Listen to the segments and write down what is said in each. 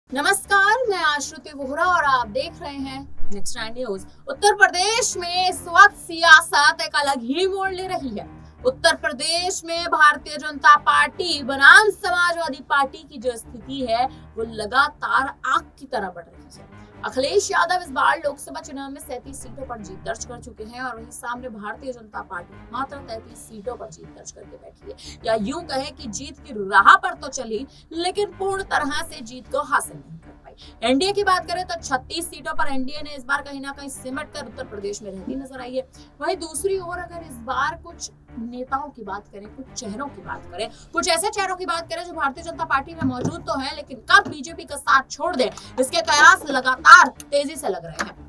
नमस्कार, मैं आश्रुति वोहरा और आप देख रहे हैं नेक्स्ट न्यूज। उत्तर प्रदेश में इस वक्त सियासत एक अलग ही मोड़ ले रही है। उत्तर प्रदेश में भारतीय जनता पार्टी बनाम समाजवादी पार्टी की जो स्थिति है वो लगातार आग की तरह बढ़ रही है। अखिलेश यादव इस बार लोकसभा चुनाव में 37 सीटों पर जीत दर्ज कर चुके हैं और वहीं सामने भारतीय जनता पार्टी मात्र 33 सीटों पर जीत दर्ज करके बैठी है। या यूं कहें कि जीत की राह पर तो चली, लेकिन पूर्ण तरह से जीत को हासिल नहीं कर पाई। एनडीए की बात करें तो 36 सीटों पर एनडीए ने इस बार कहीं ना कहीं सिमट कर उत्तर प्रदेश में रहती नजर आई है। वहीं दूसरी ओर अगर इस बार कुछ नेताओं की बात करें, कुछ चेहरों की बात करें, कुछ ऐसे चेहरों की बात करें जो भारतीय जनता पार्टी में मौजूद तो है लेकिन कब बीजेपी का साथ छोड़ दे, इसके कयास लगातार तेजी से लग रहे हैं।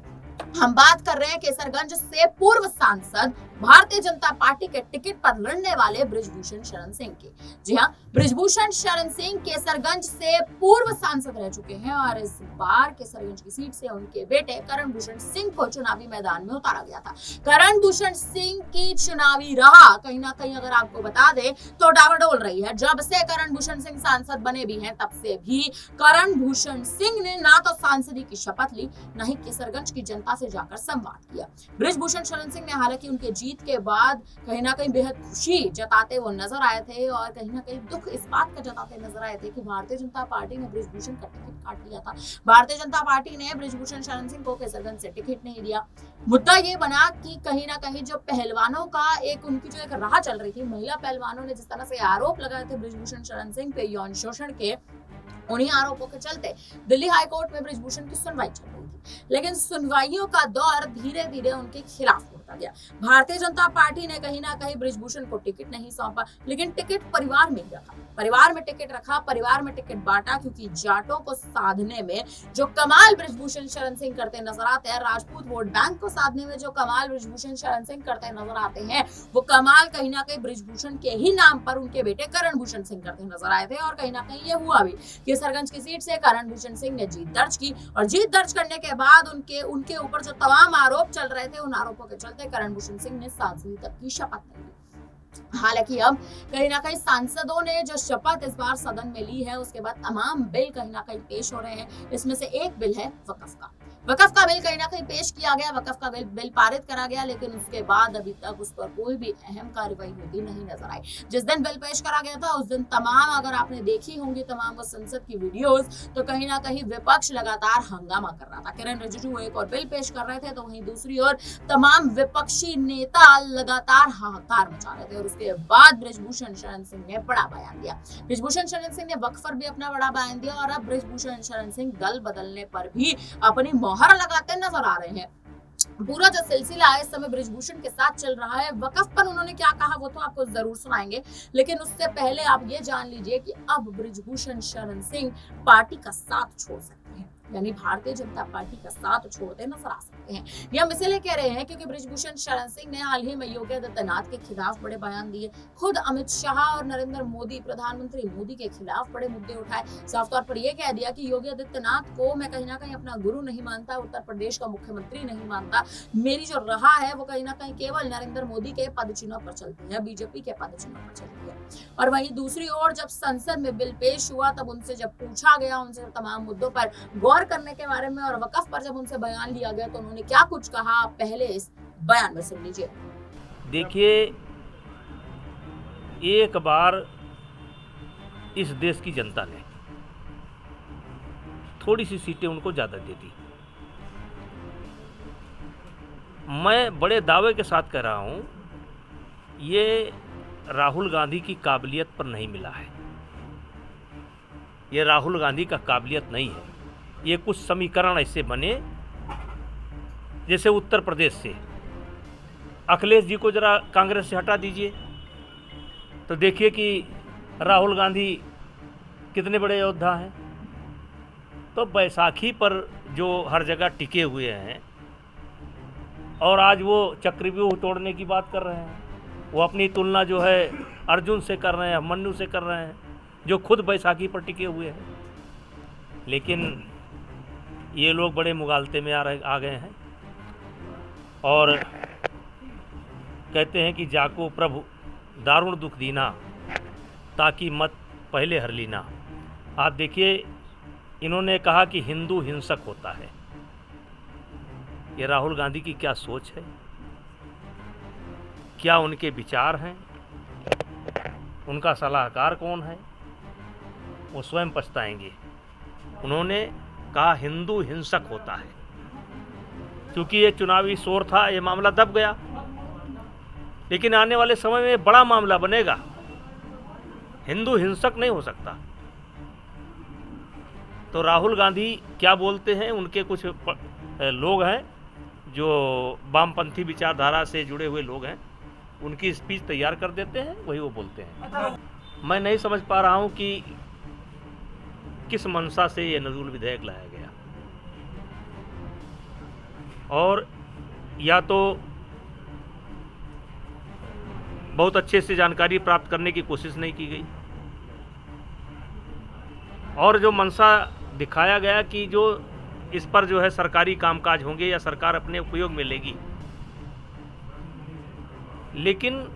हम बात कर रहे हैं केसरगंज से पूर्व सांसद भारतीय जनता पार्टी के टिकट पर लड़ने वाले बृजभूषण शरण सिंह की। जी हां, बृजभूषण शरण सिंह केसरगंज से पूर्व सांसद रह चुके हैं और इस बार केसरगंज की सीट से उनके बेटे करण भूषण सिंह को चुनावी मैदान में उतारा गया था। करण भूषण सिंह की चुनावी राह कहीं ना कहीं अगर आपको बता दे तो डावाडोल रही है। जब से करण भूषण सिंह सांसद बने भी हैं तब से भी करण भूषण सिंह ने ना तो सांसदी की शपथ ली, न ही केसरगंज की जनता से जाकर संवाद किया। बृजभूषण शरण सिंह ने हालांकि उनके जीत के बाद कहीं ना कहीं बेहद खुशी जताते वो नजर आए थे और कहीं ना कहीं दुख इस बात का जताते नजर आए थे कि भारतीय जनता पार्टी ने बृजभूषण का टिकट काट लिया था। भारतीय जनता पार्टी ने बृजभूषण शरण सिंह को केसरगंज से टिकट नहीं दिया। मुद्दा ये बना कि कहीं ना कहीं जो पहलवानों का उनकी जो एक राह चल रही थी, महिला पहलवानों ने जिस तरह से आरोप लगाए थे बृजभूषण शरण सिंह पे यौन शोषण के, उन्हीं आरोपों के चलते दिल्ली हाईकोर्ट में बृजभूषण की सुनवाई चल रही थी। लेकिन सुनवाइयों का दौर धीरे धीरे उनके खिलाफ होता गया। भारतीय जनता पार्टी ने कहीं ना कहीं बृजभूषण को टिकट नहीं सौंपा, लेकिन टिकट परिवार में ही रखा। परिवार में टिकट रखा, परिवार में टिकट बांटा, क्योंकि जाटों को साधने में जो कमाल बृजभूषण शरण सिंह करते नजर आते हैं, राजपूत वोट बैंक को साधने में जो कमाल बृजभूषण शरण सिंह करते नजर आते हैं, वो कमाल कहीं ना कहीं बृजभूषण के ही नाम पर उनके बेटे करण भूषण सिंह करते नजर आए थे। और कहीं ना कहीं ये हुआ भी। केसरगंज की सीट से करण भूषण सिंह ने जीत दर्ज की और जीत दर्ज करने के बाद उनके ऊपर जो तमाम आरोप चल रहे थे, उन आरोपों के चलते करण भूषण सिंह ने सांसदी तक की शपथ नहीं ली। हालांकि अब कहीं ना कहीं सांसदों ने जो शपथ इस बार सदन में ली है, उसके बाद तमाम बिल कहीं ना कहीं पेश हो रहे हैं। इसमें से एक बिल है वक्फ का। वक्फ का बिल कहीं ना कहीं पेश किया गया, वक्फ का बिल पारित करा गया, लेकिन उसके बाद अभी तक उस पर कोई भी अहम कार्रवाई होती नहीं नजर आई। जिस दिन बिल पेश करा गया था उस दिन तमाम, अगर आपने देखी होंगी तमाम वो संसद की वीडियोस, तो कहीं ना कहीं विपक्ष लगातार हंगामा कर रहा था। किरण रिजिजू एक और बिल पेश कर रहे थे तो वहीं दूसरी ओर तमाम विपक्षी नेता लगातार हाहाकार मचा रहे थे। और उसके बाद बृजभूषण शरण सिंह ने बड़ा बयान दिया। बृजभूषण शरण सिंह ने वक्फ पर भी अपना बड़ा बयान दिया और अब बृजभूषण शरण सिंह दल बदलने पर भी अपनी मोहर लगाते नजर आ रहे हैं। पूरा जो सिलसिला इस समय बृजभूषण के साथ चल रहा है, वक्फ पर उन्होंने क्या कहा वो तो आपको जरूर सुनाएंगे, लेकिन उससे पहले आप ये जान लीजिए कि अब बृजभूषण शरण सिंह पार्टी का साथ छोड़ सकते हैं, यानी भारतीय जनता पार्टी का साथ छोड़ते नजर आ सकते हैं। ये हम इसलिए कह रहे हैं क्योंकि बृजभूषण शरण सिंह ने हाल ही में योगी आदित्यनाथ के खिलाफ बड़े बयान दिए। खुद अमित शाह और नरेंद्र मोदी, प्रधानमंत्री मोदी के खिलाफ बड़े मुद्दे उठाए। साफ तौर पर यह कह दिया कि योगी आदित्यनाथ को मैं कहीं ना कहीं अपना गुरु नहीं मानता, उत्तर प्रदेश का मुख्यमंत्री नहीं मानता। मेरी जो राह है वो कहीं ना कहीं केवल नरेंद्र मोदी के पद चिन्हों पर चलती है, बीजेपी के पद चिन्हों पर चलती है। और वहीं दूसरी ओर जब संसद में बिल पेश हुआ तब उनसे जब पूछा गया, उनसे तमाम मुद्दों पर गौर करने के बारे में और वक्फ पर जब उनसे बयान लिया गया तो उन्होंने क्या कुछ कहा, पहले इस बयान में सुन लीजिए। देखिए, एक बार इस देश की जनता ने थोड़ी सी सीटें उनको ज़्यादा दे दी। मैं बड़े दावे के साथ कह रहा हूँ, ये राहुल गांधी की काबिलियत पर नहीं मिला है। ये राहुल गांधी का काबिलियत नहीं है। ये कुछ समीकरण ऐसे बने जैसे उत्तर प्रदेश से अखिलेश जी को जरा कांग्रेस से हटा दीजिए तो देखिए कि राहुल गांधी कितने बड़े योद्धा हैं। तो बैसाखी पर जो हर जगह टिके हुए हैं और आज वो चक्रव्यूह तोड़ने की बात कर रहे हैं, वो अपनी तुलना जो है अर्जुन से कर रहे हैं, मन्नू से कर रहे हैं, जो खुद बैसाखी पर टिके हुए हैं। लेकिन ये लोग बड़े मुगालते में आ गए हैं और कहते हैं कि जाको प्रभु दारुण दुख दीना, ताकि मत पहले हर लीना। आप देखिए, इन्होंने कहा कि हिंदू हिंसक होता है। ये राहुल गांधी की क्या सोच है, क्या उनके विचार हैं, उनका सलाहकार कौन है, वो स्वयं पछताएंगे। उन्होंने कहा हिंदू हिंसक होता है। क्योंकि ये चुनावी शोर था, ये मामला दब गया, लेकिन आने वाले समय में बड़ा मामला बनेगा। हिंदू हिंसक नहीं हो सकता। तो राहुल गांधी क्या बोलते हैं, उनके कुछ लोग हैं जो वामपंथी विचारधारा से जुड़े हुए लोग हैं, उनकी स्पीच तैयार कर देते हैं, वही वो बोलते हैं। मैं नहीं समझ पा रहा हूं कि किस मंशा से ये नजूल विधेयक लाया गया, और या तो बहुत अच्छे से जानकारी प्राप्त करने की कोशिश नहीं की गई, और जो मंशा दिखाया गया कि जो इस पर जो है सरकारी कामकाज होंगे या सरकार अपने उपयोग में लेगी। लेकिन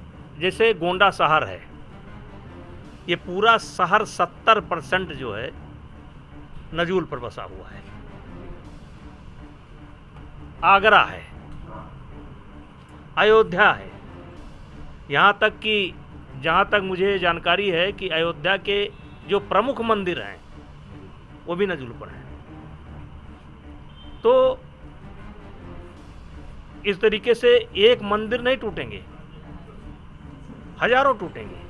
जैसे गोंडा शहर है, ये पूरा शहर 70% जो है नजूल पर बसा हुआ है। आगरा है, अयोध्या है, यहाँ तक कि जहाँ तक मुझे जानकारी है कि अयोध्या के जो प्रमुख मंदिर हैं वो भी नजूल पर हैं। तो इस तरीके से एक मंदिर नहीं टूटेंगे, हजारों टूटेंगे।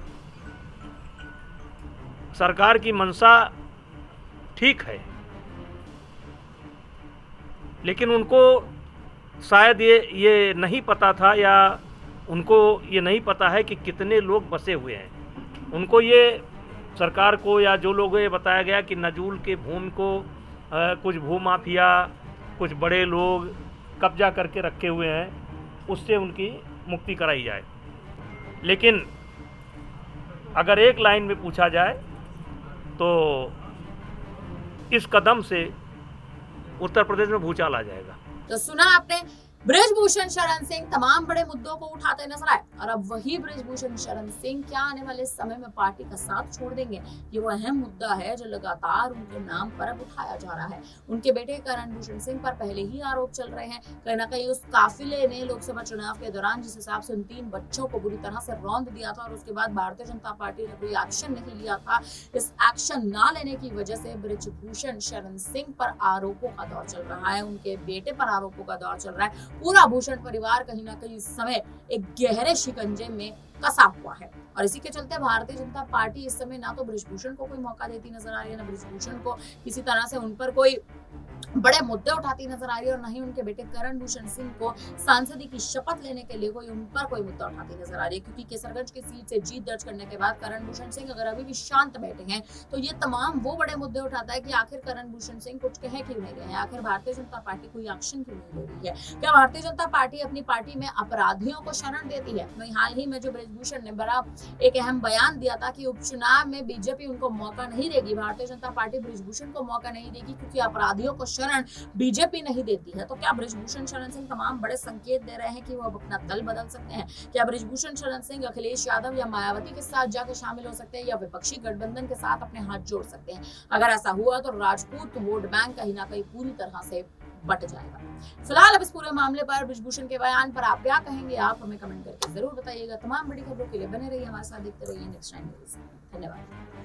सरकार की मंशा ठीक है, लेकिन उनको शायद ये नहीं पता था, या उनको ये नहीं पता है कि कितने लोग बसे हुए हैं। उनको ये सरकार को या जो लोगों ये बताया गया कि नजूल के भूमि को कुछ भूमाफिया, कुछ बड़े लोग कब्जा करके रखे हुए हैं, उससे उनकी मुक्ति कराई जाए। लेकिन अगर एक लाइन में पूछा जाए तो इस कदम से उत्तर प्रदेश में भूचाल आ जाएगा। तो सुना आपने, बृजभूषण शरण सिंह तमाम बड़े मुद्दों को उठाते नजर आए, और अब वही बृजभूषण शरण सिंह क्या आने वाले समय में पार्टी का साथ छोड़ देंगे, ये वो अहम मुद्दा है जो लगातार उनके नाम पर अब उठाया जा रहा है। उनके बेटे करण भूषण सिंह पर पहले ही आरोप चल रहे हैं, कहीं ना कहीं उस काफिले ने लोकसभा चुनाव के दौरान जिस हिसाब से उन 3 बच्चों को बुरी तरह से रौंद दिया था, और उसके बाद भारतीय जनता पार्टी ने कोई एक्शन नहीं लिया था। इस एक्शन ना लेने की वजह से बृजभूषण शरण सिंह पर आरोपों का दौर चल रहा है, उनके बेटे पर आरोपों का दौर चल रहा है। पूरा भूषण परिवार कहीं ना कहीं इस समय एक गहरे शिकंजे में कसा हुआ है, और इसी के चलते भारतीय जनता पार्टी इस समय ना तो बृजभूषण को कोई मौका देती नजर आ रही है, ना बृजभूषण को किसी तरह से उन पर कोई बड़े मुद्दे उठाती नजर आ रही है, और नहीं उनके बेटे करण भूषण सिंह को सांसदी की शपथ लेने के लिए कोई उन पर कोई मुद्दा उठाती नजर आ रही है। क्योंकि केसरगंज की सीट से जीत दर्ज करने के बाद करण भूषण सिंह अगर अभी भी शांत बैठे हैं तो ये तमाम वो बड़े मुद्दे उठाता है कि आखिर करण भूषण सिंह कुछ कहे क्यों नहीं रहे हैं, आखिर भारतीय जनता पार्टी कोई एक्शन क्यों नहीं ले रही है, क्या भारतीय जनता पार्टी अपनी पार्टी में अपराधियों को शरण देती है। वहीं हाल ही में जो बृजभूषण ने बड़ा एक अहम बयान दिया था कि उपचुनाव में बीजेपी उनको मौका नहीं देगी, भारतीय जनता पार्टी बृजभूषण को मौका नहीं देगी क्योंकि अपराधियों को शरण बीजेपी नहीं देती है। तो क्या बृजभूषण शरण सिंह तमाम बड़े संकेत दे रहे हैं कि वो अब अपना दल बदल सकते हैं? क्या बृजभूषण शरण सिंह अखिलेश यादव या मायावती के साथ जाकर शामिल हो सकते हैं, या विपक्षी गठबंधन के साथ अपने हाथ जोड़ सकते हैं? अगर ऐसा हुआ तो राजपूत वोट बैंक कहीं ना कहीं पूरी तरह से बट जाएगा। फिलहाल अब इस पूरे मामले पर बृजभूषण के बयान पर आप क्या कहेंगे, आप हमें कमेंट करके जरूर बताइएगा। तमाम बड़ी खबरों के लिए बने रहिए हमारे साथ, देखते रहिए नेक्स्ट टाइम न्यूज़। धन्यवाद।